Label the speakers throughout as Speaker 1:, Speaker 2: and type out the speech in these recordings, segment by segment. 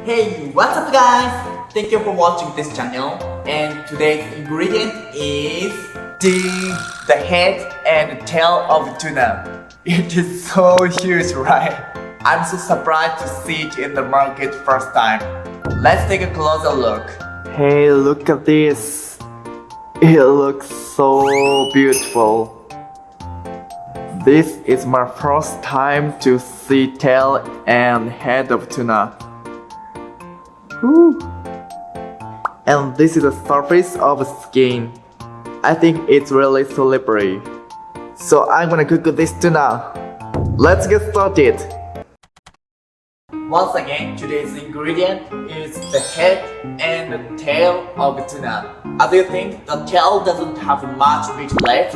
Speaker 1: Hey, what's up guys? Thank you for watching this channel. And today's ingredient is the head and tail of tuna. It is so huge, right? I'm so surprised to see it in the market first time. Let's take a closer look. Hey, look at this. It looks so beautiful. This is my first time to see tail and head of tuna. Whew. And this is the surface of the skin. I think it's really slippery. So I'm gonna cook this tuna. Let's get started. Once again, today's ingredient is the head and the tail of tuna. As you think, the tail doesn't have much meat left.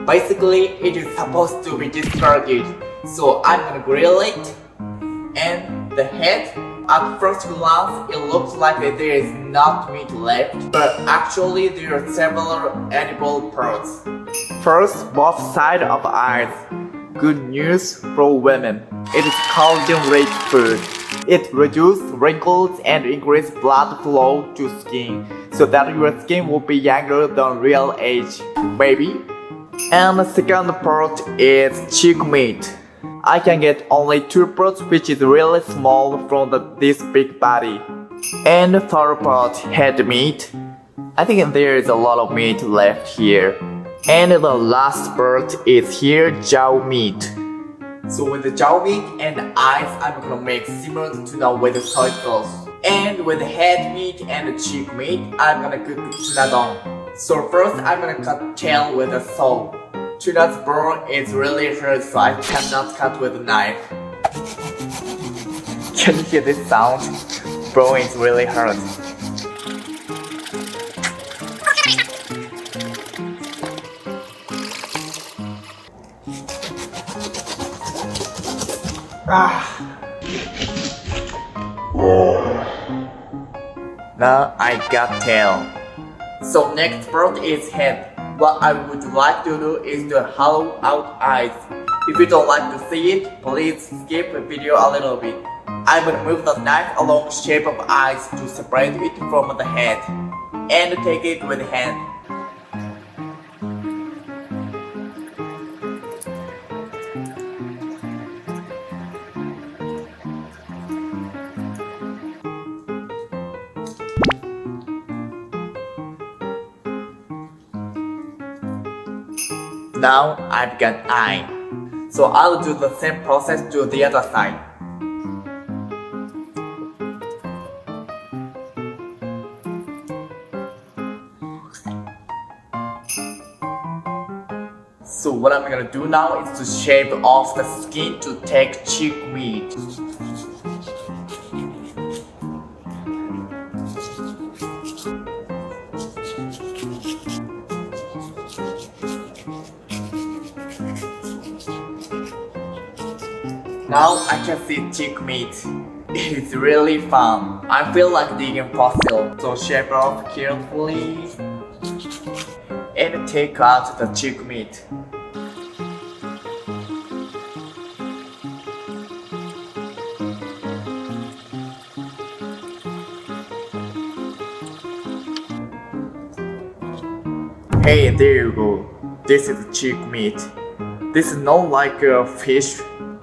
Speaker 1: Basically, it is supposed to be discarded. So I'm gonna grill it. And the head, at first glance, it looks like there is not meat left, but actually there are several edible parts. First, both sides of eyes. Good news for women. It is collagen-rich food. It reduces wrinkles and increases blood flow to skin, so that your skin will be younger than real age, maybe. And the second part is cheek meat. I can get only 2 parts, which is really small from this big body. And the third part, head meat. I think there is a lot of meat left here. And the last part is here, jaw meat. So with the jaw meat and eyes, I'm gonna make similar to tuna with the soy sauce. And with the head meat and the cheek meat, I'm gonna cook tuna don. So first, I'm gonna cut tail with a saw. Tuna's bone is really hard, so I cannot cut with a knife. Can you hear this sound? Bone is really hard. Now I got tail. So next part is head. What I would like to do is to hollow out eyes. If you don't like to see it, please skip the video a little bit. I'm gonna move the knife along the shape of eyes to separate it from the head. And take it with hand. Now I've got eye. So I'll do the same process to the other side. So what I'm gonna do now is to shave off the skin to take cheek meat. Now I can see cheek meat. It is really fun. I feel like digging fossil. So shave off carefully and take out the cheek meat. Hey, there you go. This is cheek meat. This is not like a fish.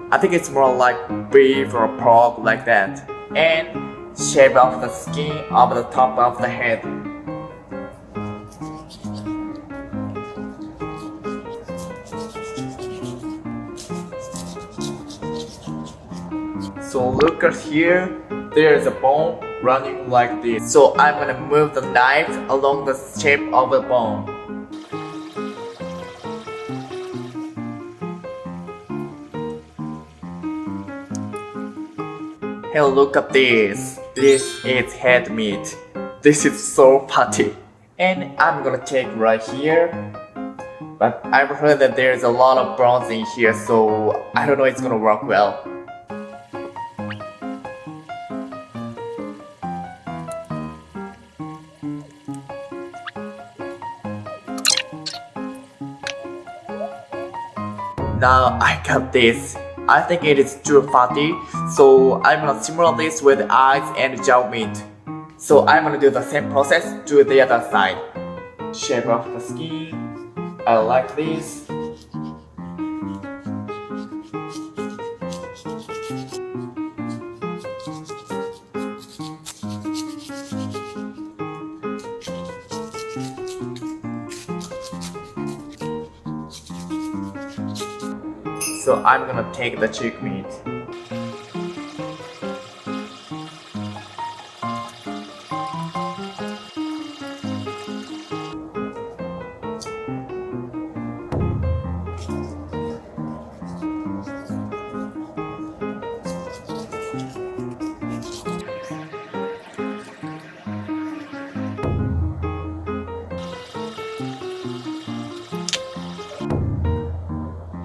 Speaker 1: I think it's more like beef or pork, like that. And shave off the skin of the top of the head. So look at here, there's a bone running like this. So I'm gonna move the knife along the shape of the bone. Hey, look at this. This is head meat. This is so fatty. And I'm gonna take right here. But I've heard that there's a lot of bones in here, so I don't know it's gonna work well. Now I got this. I think it is too fatty, so I'm gonna simmer this with eyes and jaw meat. So I'm gonna do the same process to the other side. Shave off the skin. I like this. So I'm gonna take the cheek meat.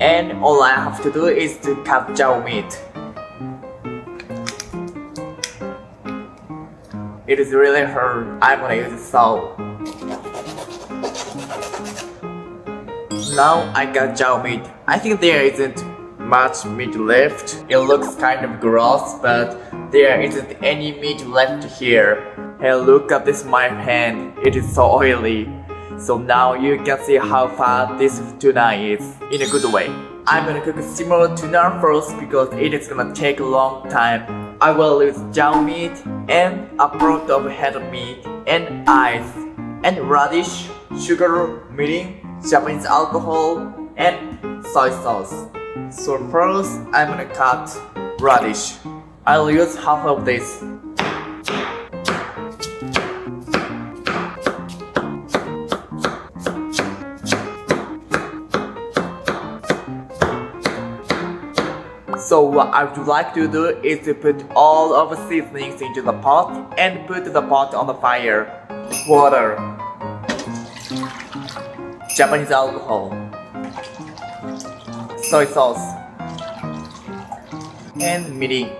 Speaker 1: And all I have to do is to cut jaw meat. It is really hard. I'm gonna use a saw. Now I got jaw meat. I think there isn't much meat left. It looks kind of gross, but there isn't any meat left here. Hey, look at this my hand. It is so oily. So now you can see how fat this tuna is in a good way. I'm gonna cook simmer tuna first because it is gonna take a long time. I will use jaw meat and a part of head meat and eyes and radish, sugar, mirin, Japanese alcohol and soy sauce. So first I'm gonna cut radish. I'll use half of this. So what I would like to do is to put all of the seasonings into the pot and put the pot on the fire. Water, Japanese alcohol, soy sauce, and mirin,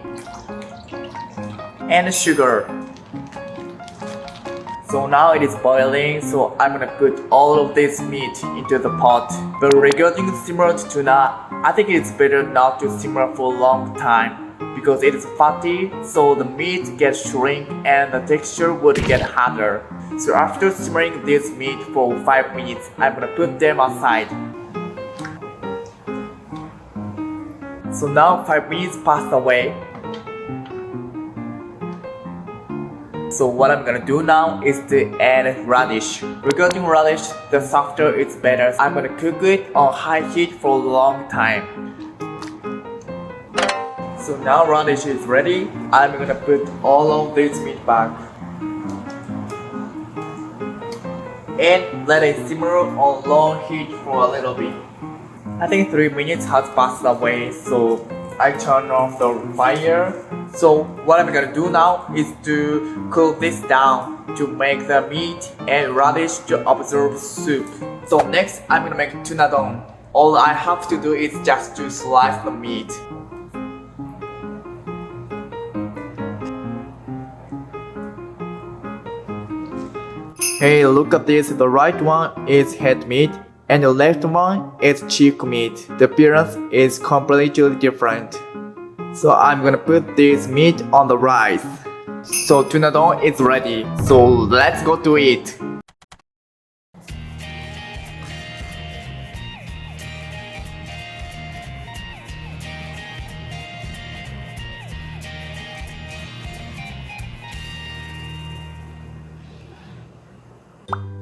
Speaker 1: and sugar. So now it is boiling, so I'm gonna put all of this meat into the pot. But regarding simmered tuna, I think it's better not to simmer for a long time because it is fatty, so the meat gets shrink and the texture would get harder. So after simmering this meat for 5 minutes, I'm gonna put them aside. So now 5 minutes passed away. So what I'm gonna do now is to add radish. Regarding radish, the softer it's better. I'm gonna cook it on high heat for a long time. So now radish is ready. I'm gonna put all of this meat back and let it simmer on low heat for a little bit. I think 3 minutes has passed away, so I turn off the fire. So what I'm gonna do now is to cool this down to make the meat and radish to absorb soup. So next I'm gonna make tuna don. All I have to do is just to slice the meat. Hey, look at this. The right one is head meat and the left one is cheek meat. The appearance is completely different. So I'm gonna put this meat on the rice. So tuna don is ready. So let's go to it.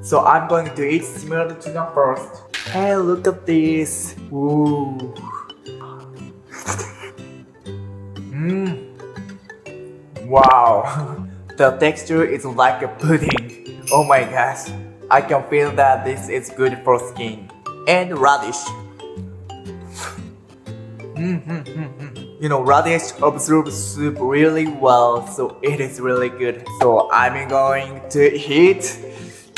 Speaker 1: So I'm going to eat simmered tuna first. Hey, look at this. Ooh. Wow, the texture is like a pudding. Oh my gosh, I can feel that this is good for skin. And radish. You know, radish absorbs soup really well, so it is really good. So I'm going to eat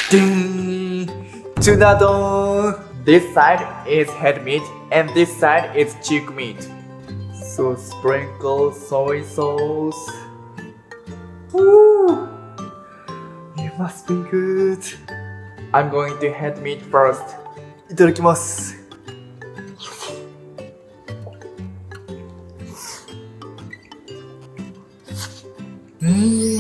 Speaker 1: tuna don. This side is head meat and this side is cheek meat. So sprinkle soy sauce. Woo! It must be good. I'm going to head meat first. いただきます. My.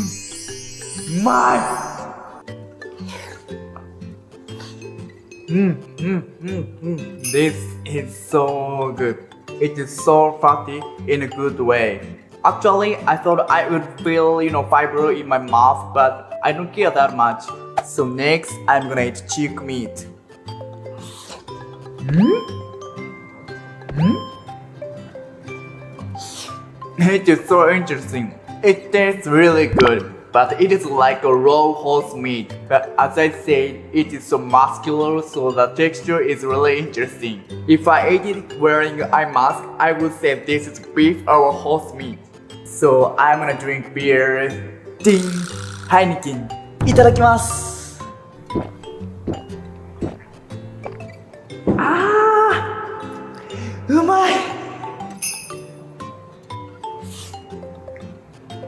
Speaker 1: This is so good. It is so fatty in a good way. Actually, I thought I would feel, fiber in my mouth, but I don't care that much. So next, I'm gonna eat chick meat. It is so interesting. It tastes really good, but it is like a raw horse meat. But as I said, it is so muscular, so the texture is really interesting. If I ate it wearing an eye mask, I would say this is beef or horse meat. So I'm gonna drink beer. Ding! Heineken. いただきます。うまい。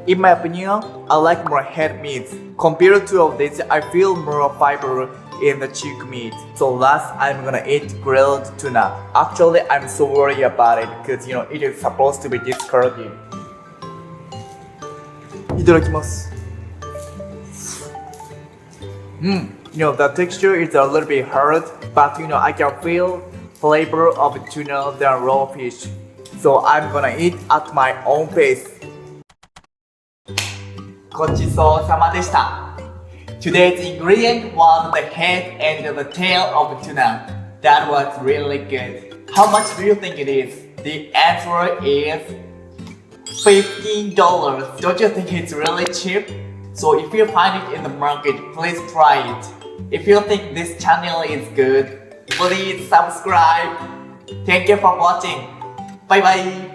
Speaker 1: In my opinion, I like more head meats. Compared to all this, I feel more fiber in the chick meat. So last, I'm gonna eat grilled tuna. Actually, I'm so worried about it because it is supposed to be discarded. いただきます。The texture is a little bit hard, but I can feel flavor of tuna than raw fish. So I'm gonna eat at my own pace. ごちそうさまでした。Today's ingredient was the head and the tail of tuna. That was really good. How much do you think it is? The answer is $15. Don't you think it's really cheap? So if you find it in the market, please try it. If you think this channel is good, please subscribe. Thank you for watching. Bye bye.